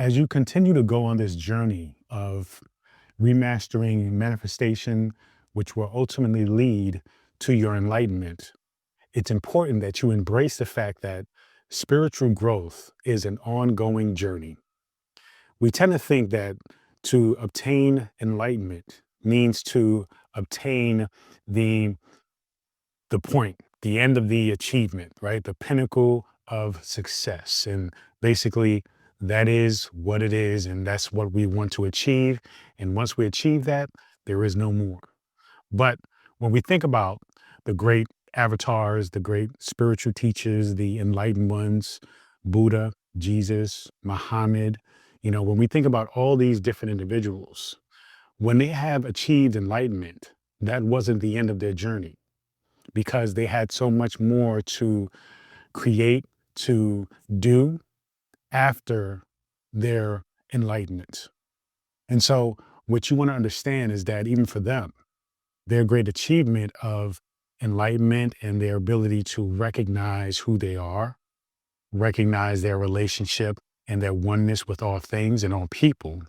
As you continue to go on this journey of remastering manifestation, which will ultimately lead to your enlightenment, it's important that you embrace the fact that spiritual growth is an ongoing journey. We tend to think that to obtain enlightenment means to obtain the point, the end of the achievement, right? The pinnacle of success. And basically, that is what it is. And that's what we want to achieve. And once we achieve that, there is no more. But when we think about the great avatars, the great spiritual teachers, the enlightened ones, Buddha, Jesus, Muhammad, when we think about all these different individuals, when they have achieved enlightenment, that wasn't the end of their journey because they had so much more to create, to do after their enlightenment. And so, what you want to understand is that even for them, their great achievement of enlightenment and their ability to recognize who they are, recognize their relationship and their oneness with all things and all people,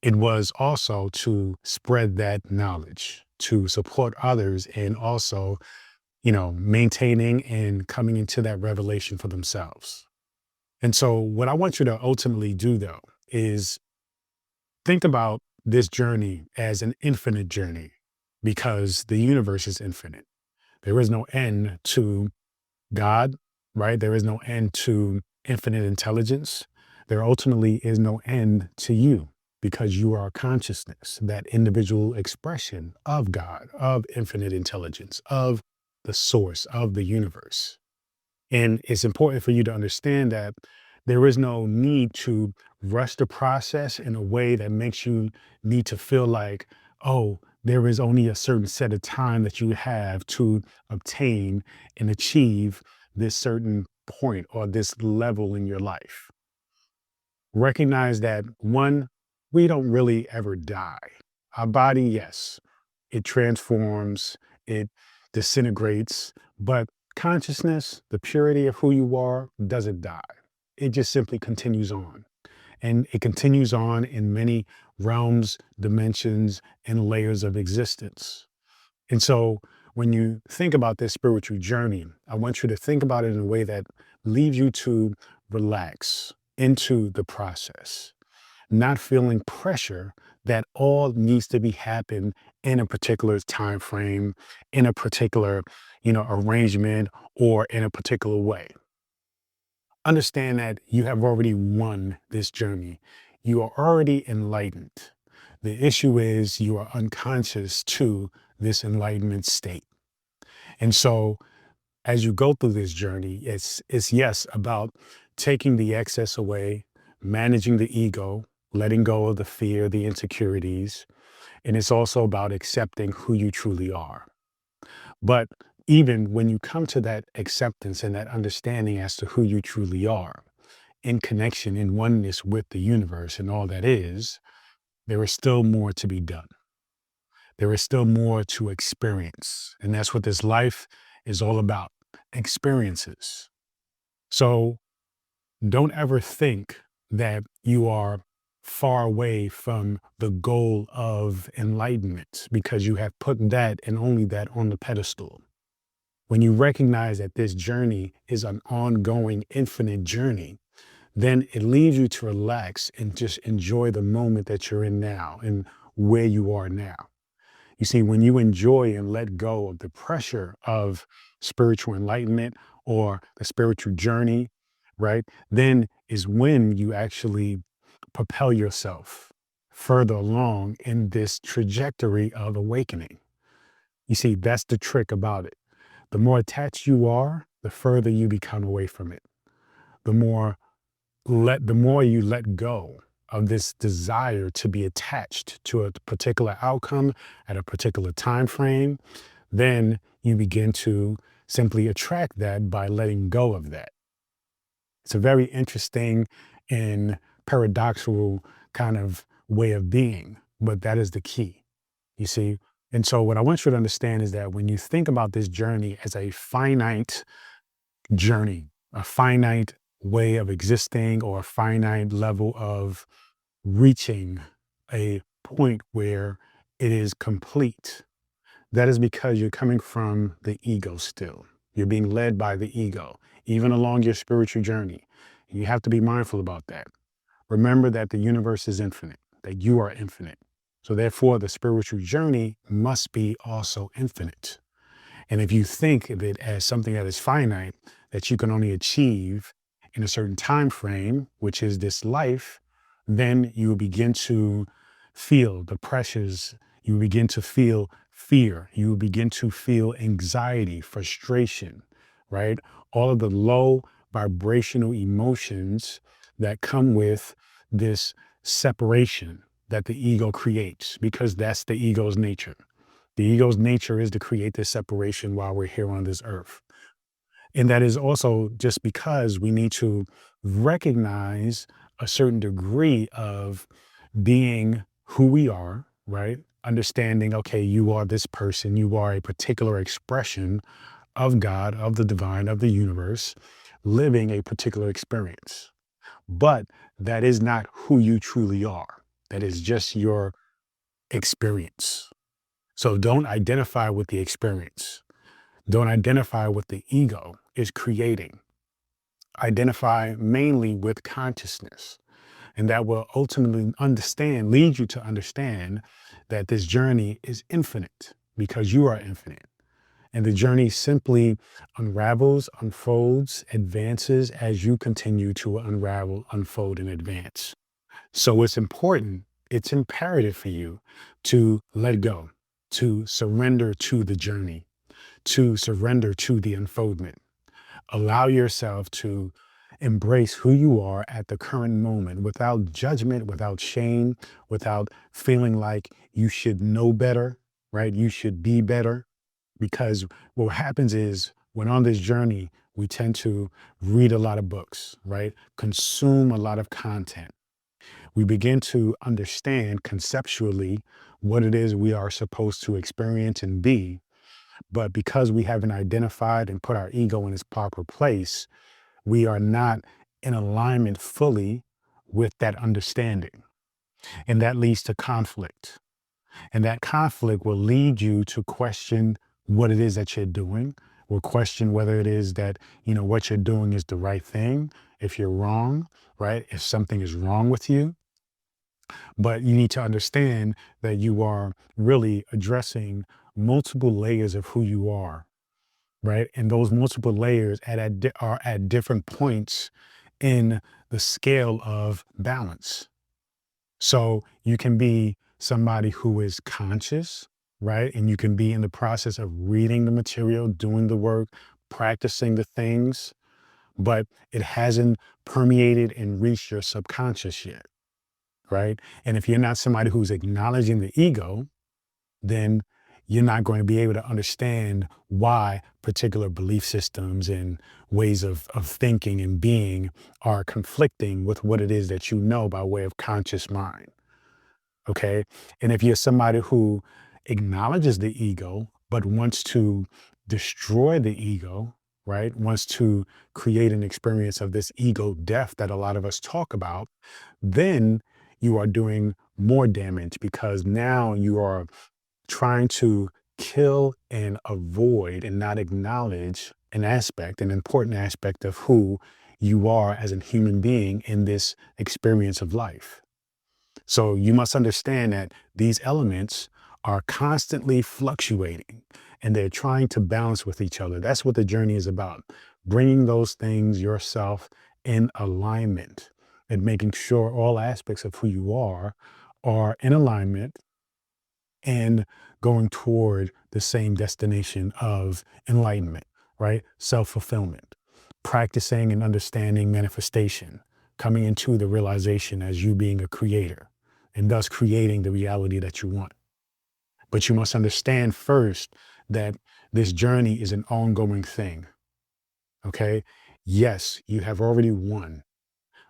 it was also to spread that knowledge, to support others, and also maintaining and coming into that revelation for themselves. And so, what I want you to ultimately do, though, is think about this journey as an infinite journey because the universe is infinite. There is no end to God, right? There is no end to infinite intelligence. There ultimately is no end to you because you are consciousness, that individual expression of God, of infinite intelligence, of the source of the universe. And it's important for you to understand that there is no need to rush the process in a way that makes you need to feel like, oh, there is only a certain set of time that you have to obtain and achieve this certain point or this level in your life. Recognize that one, we don't really ever die. Our body, yes, it transforms, it disintegrates, but consciousness, the purity of who you are, doesn't die. It just simply continues on. And it continues on in many realms, dimensions, and layers of existence. And so when you think about this spiritual journey, I want you to think about it in a way that leaves you to relax into the process, not feeling pressure that all needs to be happen in a particular time frame, in a particular, arrangement, or in a particular way. Understand that you have already won this journey. You are already enlightened. The issue is you are unconscious to this enlightenment state. And so as you go through this journey, it's yes about taking the excess away, managing the ego, letting go of the fear, the insecurities, and it's also about accepting who you truly are. But even when you come to that acceptance and that understanding as to who you truly are, in connection, in oneness with the universe and all that is, there is still more to be done. There is still more to experience. And that's what this life is all about, experiences. So don't ever think that you are far away from the goal of enlightenment because you have put that and only that on the pedestal. When you recognize that this journey is an ongoing, infinite journey, then it leaves you to relax and just enjoy the moment that you're in now and where you are now. You see, when you enjoy and let go of the pressure of spiritual enlightenment or the spiritual journey, right, then is when you actually propel yourself further along in this trajectory of awakening. You see, that's the trick about it. The more attached you are, the further you become away from it. The more you let go of this desire to be attached to a particular outcome at a particular time frame, then you begin to simply attract that by letting go of that. It's a very interesting and paradoxical kind of way of being, but that is the key, you see. And so what I want you to understand is that when you think about this journey as a finite journey, a finite way of existing or a finite level of reaching a point where it is complete. That is because you're coming from the ego still. You're being led by the ego, even along your spiritual journey. You have to be mindful about that. Remember that the universe is infinite, that you are infinite. So therefore, the spiritual journey must be also infinite. And if you think of it as something that is finite, that you can only achieve in a certain time frame, which is this life, then you will begin to feel the pressures. You will begin to feel fear. You will begin to feel anxiety, frustration, right? All of the low vibrational emotions that come with this separation that the ego creates, because that's the ego's nature. The ego's nature is to create this separation while we're here on this earth. And that is also just because we need to recognize a certain degree of being who we are, right? Understanding, okay, you are this person, you are a particular expression of God, of the divine, of the universe, living a particular experience. But that is not who you truly are. That is just your experience. So don't identify with the experience. Don't identify with the ego is creating. Identify mainly with consciousness. And that will ultimately lead you to understand that this journey is infinite because you are infinite. And the journey simply unravels, unfolds, advances as you continue to unravel, unfold, and advance. So it's imperative for you to let go, to surrender to the journey, to surrender to the unfoldment. Allow yourself to embrace who you are at the current moment without judgment, without shame, without feeling like you should know better, right? You should be better. Because what happens is when on this journey, we tend to read a lot of books, right? Consume a lot of content. We begin to understand conceptually what it is we are supposed to experience and be. But because we haven't identified and put our ego in its proper place, we are not in alignment fully with that understanding. And that leads to conflict. And that conflict will lead you to question what it is that you're doing, or question whether it is that, what you're doing is the right thing, if you're wrong, right? If something is wrong with you. But you need to understand that you are really addressing multiple layers of who you are, right? And those multiple layers are at different points in the scale of balance. So you can be somebody who is conscious, right? And you can be in the process of reading the material, doing the work, practicing the things, but it hasn't permeated and reached your subconscious yet, right? And if you're not somebody who's acknowledging the ego, then you're not going to be able to understand why particular belief systems and ways of thinking and being are conflicting with what it is that you know by way of conscious mind. Okay. And if you're somebody who acknowledges the ego, but wants to destroy the ego, right? Wants to create an experience of this ego death that a lot of us talk about, then you are doing more damage because now you are trying to kill and avoid and not acknowledge an important aspect of who you are as a human being in this experience of life. So you must understand that these elements are constantly fluctuating and they're trying to balance with each other. That's what the journey is about. Bringing those things yourself in alignment and making sure all aspects of who you are in alignment and going toward the same destination of enlightenment, right? Self fulfillment, practicing and understanding manifestation, coming into the realization as you being a creator and thus creating the reality that you want. But you must understand first that this journey is an ongoing thing. Okay. Yes, you have already won,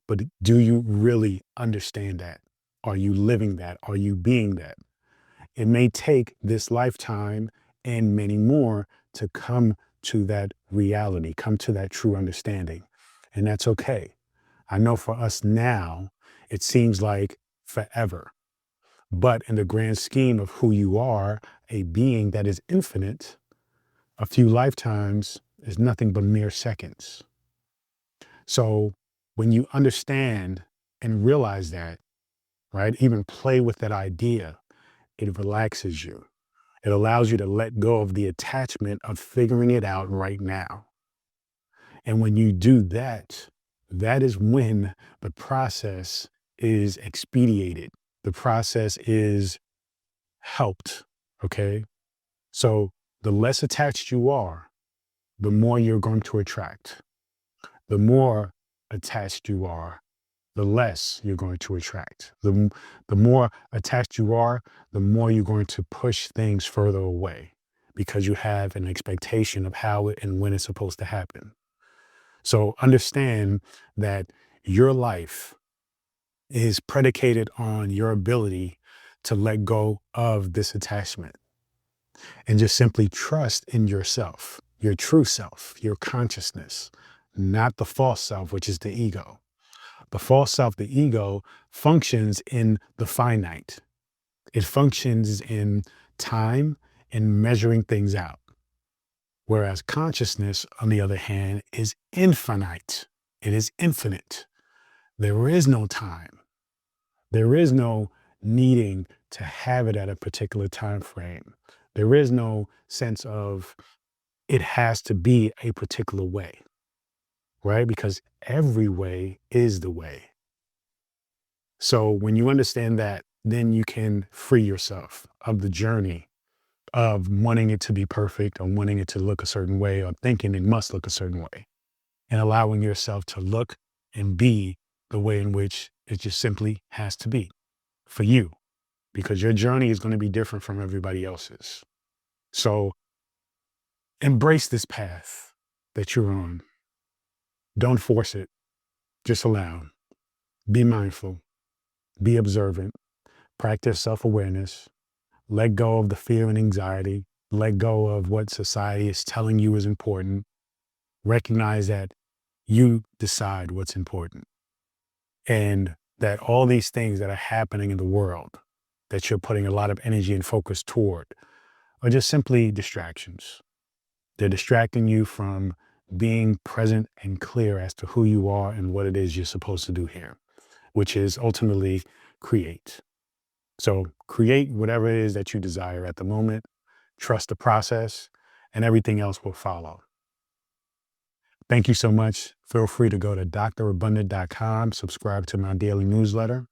but do you really understand that? Are you living that? Are you being that? It may take this lifetime and many more to come to that reality, come to that true understanding. And that's okay. I know for us now, it seems like forever. But in the grand scheme of who you are, a being that is infinite, a few lifetimes is nothing but mere seconds. So when you understand and realize that, right, even play with that idea, it relaxes you. It allows you to let go of the attachment of figuring it out right now. And when you do that, that is when the process is expedited. The process is helped. Okay. So the less attached you are, the more you're going to attract. The more attached you are, the less you're going to attract. The more attached you are, the more you're going to push things further away because you have an expectation of how it and when it's supposed to happen. So understand that your life is predicated on your ability to let go of this attachment and just simply trust in yourself, your true self, your consciousness, not the false self, which is the ego. The false self, the ego, functions in the finite. It functions in time and measuring things out. Whereas consciousness, on the other hand, is infinite. It is infinite. There is no time. There is no needing to have it at a particular time frame. There is no sense of it has to be a particular way, right? Because every way is the way. So when you understand that, then you can free yourself of the journey of wanting it to be perfect or wanting it to look a certain way or thinking it must look a certain way and allowing yourself to look and be the way in which it just simply has to be for you, because your journey is going to be different from everybody else's. So embrace this path that you're on. Don't force it. Just allow. Be mindful. Be observant. Practice self-awareness. Let go of the fear and anxiety. Let go of what society is telling you is important. Recognize that you decide what's important and that all these things that are happening in the world that you're putting a lot of energy and focus toward are just simply distractions. They're distracting you from being present and clear as to who you are and what it is you're supposed to do here, which is ultimately create. So create whatever it is that you desire at the moment, trust the process, and everything else will follow. Thank you so much. Feel free to go to drabundant.com, subscribe to my daily newsletter,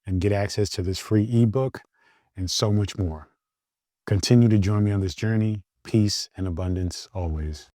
and get access to this free ebook and so much more. Continue to join me on this journey. Peace and abundance always.